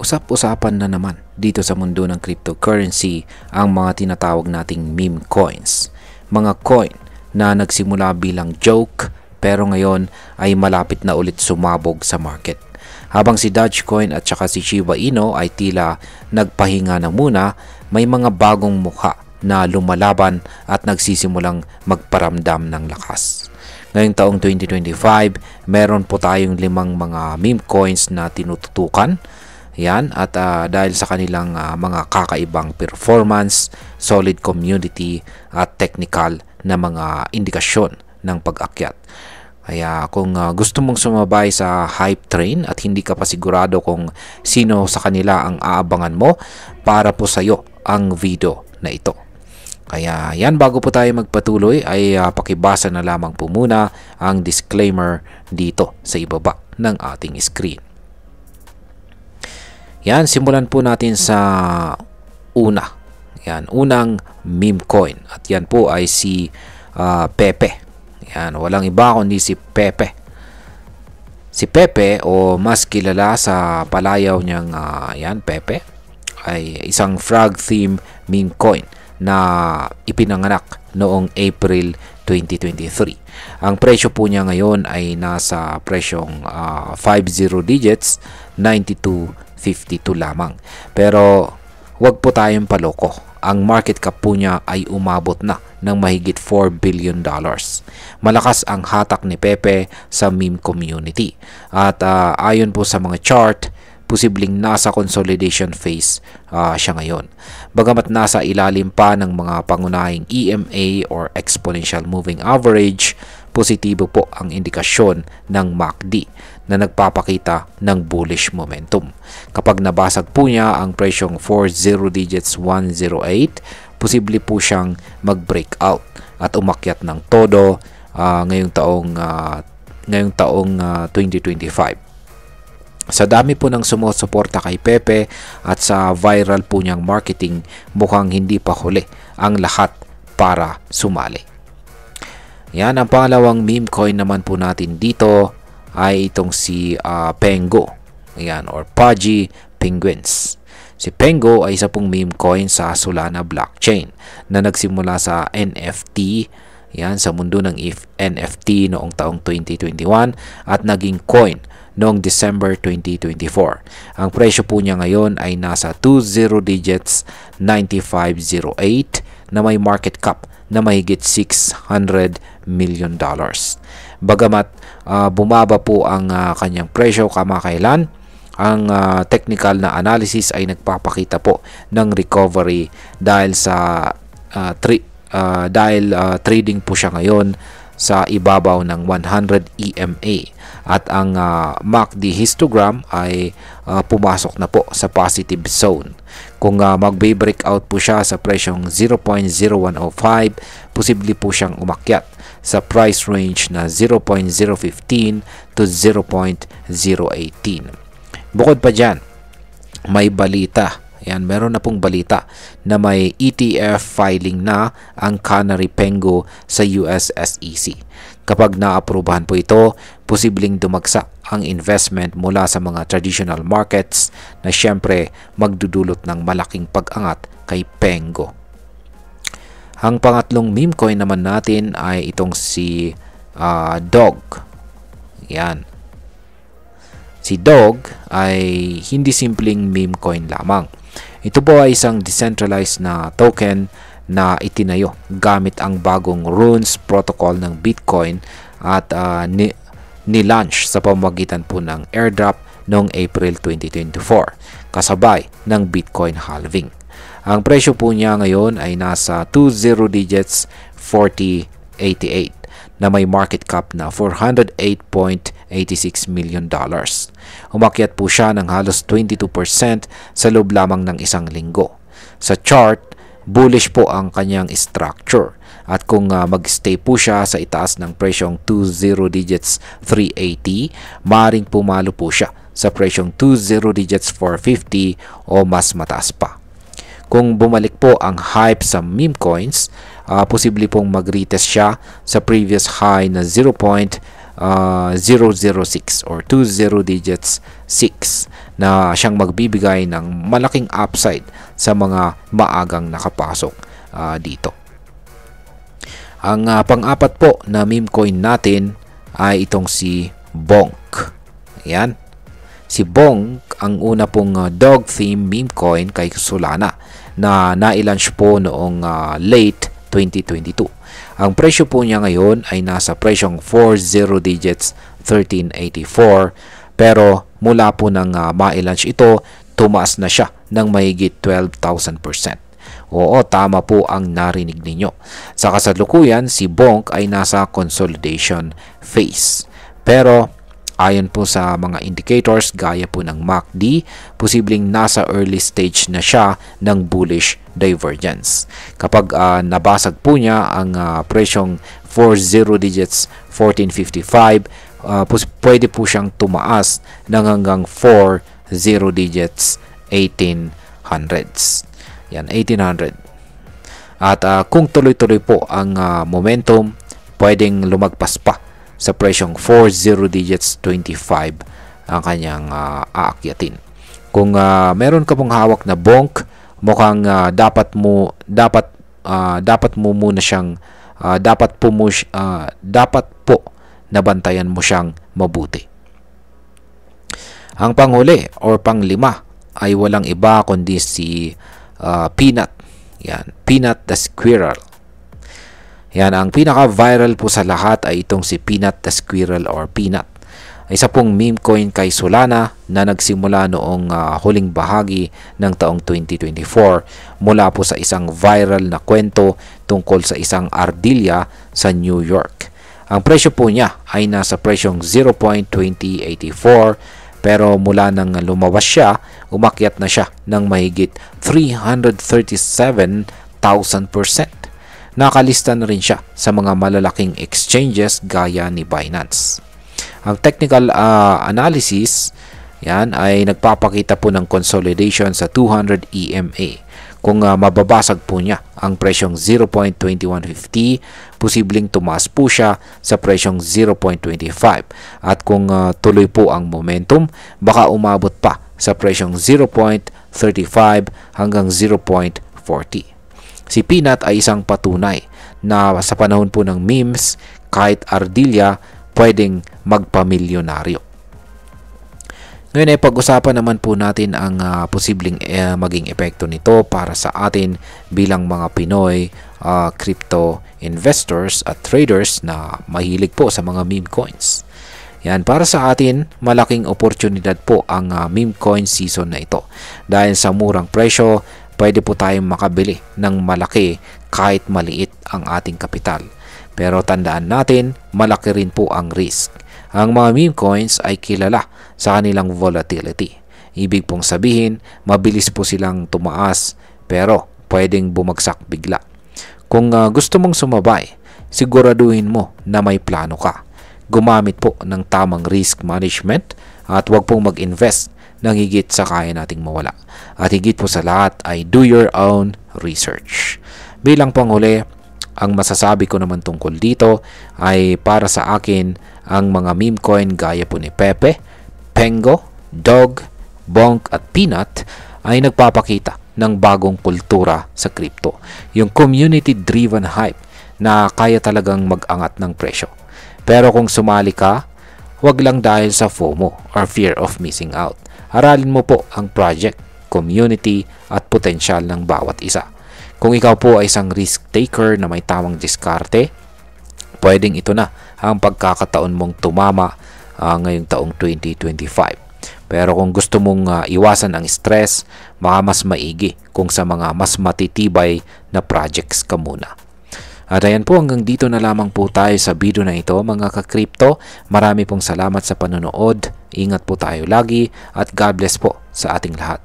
Usap-usapan na naman dito sa mundo ng cryptocurrency ang mga tinatawag nating meme coins. Mga coin na nagsimula bilang joke pero ngayon ay malapit na ulit sumabog sa market. Habang si Dogecoin at saka si Shiba Inu ay tila nagpahinga na muna, may mga bagong mukha na lumalaban at nagsisimulang magparamdam ng lakas. Ngayong taong 2025, meron po tayong 5 mga meme coins na tinututukan. Yan, at dahil sa kanilang mga kakaibang performance, solid community at technical na mga indikasyon ng pag-akyat. Kaya kung gusto mong sumabay sa hype train at hindi ka pa sigurado kung sino sa kanila ang aabangan mo, para po sa iyo ang video na ito. Kaya yan, bago po tayo magpatuloy ay pakibasa na lamang po muna ang disclaimer dito sa ibaba ng ating screen. Yan, simulan po natin sa una. Yan, unang meme coin. At yan po ay si Pepe. Yan, walang iba kundi si Pepe. Si Pepe, o mas kilala sa palayaw niyang yan, Pepe, ay isang frog theme meme coin na ipinanganak noong April 2023. Ang presyo po niya ngayon ay nasa presyong 50 digits, 92.52 lamang. Pero wag po tayong paloko. Ang market cap po niya ay umabot na ng mahigit $4 billion. Malakas ang hatak ni Pepe sa meme community. At ayon po sa mga chart, posibleng nasa consolidation phase siya ngayon. Bagamat nasa ilalim pa ng mga pangunahing EMA or exponential moving average, positibo po ang indikasyon ng MACD na nagpapakita ng bullish momentum. Kapag nabasag po niya ang presyong 40 digits 108, posible po siyang mag-breakout at umakyat ng todo ngayong taong 2025. Sa dami po ng sumusuporta kay Pepe at sa viral po niyang marketing, mukhang hindi pa huli ang lahat para sumali. Yan, ang pangalawang meme coin naman po natin dito ay itong si Pengo. Yan, or Pudgy Penguins. Si Pengo ay isa pong meme coin sa Solana blockchain na nagsimula sa NFT, yan, sa mundo ng NFT noong taong 2021 at naging coin noong December 2024. Ang presyo po niya ngayon ay nasa 20 digits 9508 na may market cap na mahigit $600 million. Bagamat bumaba po ang kanyang presyo kamakailan, ang technical na analysis ay nagpapakita po ng recovery dahil sa trading po siya ngayon sa ibabaw ng 100 EMA at ang MACD histogram ay pumasok na po sa positive zone. Kung magbe-breakout po siya sa presyong 0.0105, posible po siyang umakyat sa price range na 0.015 to 0.018. Bukod pa dyan, may balita. Yan, meron na pong balita na may ETF filing na ang Canary Pengo sa US SEC. Kapag naaprubahan po ito, posibleng dumagsa ang investment mula sa mga traditional markets na syempre magdudulot ng malaking pag-angat kay Pengo. Ang pangatlong meme coin naman natin ay itong si Dog. Yan. Si Dog ay hindi simpleng meme coin lamang. Ito po ay isang decentralized na token na itinayo gamit ang bagong Runes protocol ng Bitcoin at nilaunch sa pamamagitan po ng airdrop noong April 2024 kasabay ng Bitcoin halving. Ang presyo po niya ngayon ay nasa 20 digits 4088 na may market cap na $408.86 million. Umakyat po siya ng halos 22% sa loob lamang ng isang linggo. Sa chart, bullish po ang kanyang structure at kung mag-stay po siya sa itaas ng presyong 20 digits 380, maaaring pumalo po siya sa presyong 20 digits 450 o mas mataas pa. Kung bumalik po ang hype sa meme coins, posible pong mag-retest siya sa previous high na 0.006 or 20 digits 6 na siyang magbibigay ng malaking upside sa mga maagang nakapasok dito. Ang pang-apat po na meme coin natin ay itong si Bonk. Ayan. Si Bonk ang una pong dog theme meme coin kay Solana na nailaunch po noong late 2022. Ang presyo po niya ngayon ay nasa presyong 40 digits 1384, pero mula po nang ma-launch ito, tumaas na siya ng mahigit 12,000%. Oo, tama po ang narinig ninyo. Sa kasalukuyan, si Bonk ay nasa consolidation phase. Pero ayon po sa mga indicators gaya po ng MACD, posibleng nasa early stage na siya ng bullish divergence. Kapag nabasag po niya ang presyong 40 digits 1455, pwede po siyang tumaas ng hanggang 40 digits 1800s. Yan, 1800. At kung tuloy-tuloy po ang momentum, pwedeng lumagpas pa sa presyong 40 digits 25 ang kanyang aakyatin. Kung meron ka pong hawak na Bonk, mukhang dapat po nabantayan mo siyang mabuti. Ang panghuli or panglima ay walang iba kundi si Peanut. Yan, Peanut the Squirrel. Yan, ang pinaka-viral po sa lahat ay itong si Peanut the Squirrel or Peanut. Isa pong meme coin kay Solana na nagsimula noong huling bahagi ng taong 2024 mula po sa isang viral na kwento tungkol sa isang ardilya sa New York. Ang presyo po niya ay nasa presyong 0.2084, pero mula nang lumabas siya, umakyat na siya ng mahigit 337,000%. Nakalista na rin siya sa mga malalaking exchanges gaya ni Binance. Ang technical analysis yan ay nagpapakita po ng consolidation sa 200 EMA. Kung mababasag po niya ang presyong 0.2150, posibleng tumaas po siya sa presyong 0.25. At kung tuloy po ang momentum, baka umabot pa sa presyong 0.35 hanggang 0.40. Si Peanut ay isang patunay na sa panahon po ng memes, kahit ardilya, pwedeng magpamilyonaryo. Ngayon ay pag-usapan naman po natin ang posibleng maging epekto nito para sa atin bilang mga Pinoy crypto investors at traders na mahilig po sa mga meme coins. Yan, para sa atin, malaking oportunidad po ang meme coin season na ito. Dahil sa murang presyo, pwede po tayong makabili ng malaki kahit maliit ang ating kapital. Pero tandaan natin, malaki rin po ang risk. Ang mga meme coins ay kilala sa kanilang volatility. Ibig pong sabihin, mabilis po silang tumaas pero pwedeng bumagsak bigla. Kung gusto mong sumabay, siguraduhin mo na may plano ka. Gumamit po ng tamang risk management at huwag pong mag-invest ng higit sa kaya nating mawala. At higit po sa lahat ay do your own research. Bilang panghuli, ang masasabi ko naman tungkol dito ay para sa akin ang mga meme coin gaya po ni Pepe, Pengo, Dog, Bonk at Peanut ay nagpapakita ng bagong kultura sa crypto. Yung community-driven hype na kaya talagang mag-angat ng presyo. Pero kung sumali ka, wag lang dahil sa FOMO or fear of missing out. Aralin mo po ang project, community at potensyal ng bawat isa. Kung ikaw po ay isang risk taker na may tamang diskarte, pwedeng ito na ang pagkakataon mong tumama ngayong taong 2025. Pero kung gusto mong iwasan ang stress, baka mas maigi kung sa mga mas matitibay na projects ka muna. At ayan po, hanggang dito na lamang po tayo sa video na ito mga ka-crypto. Marami pong salamat sa panonood. Ingat po tayo lagi at God bless po sa ating lahat.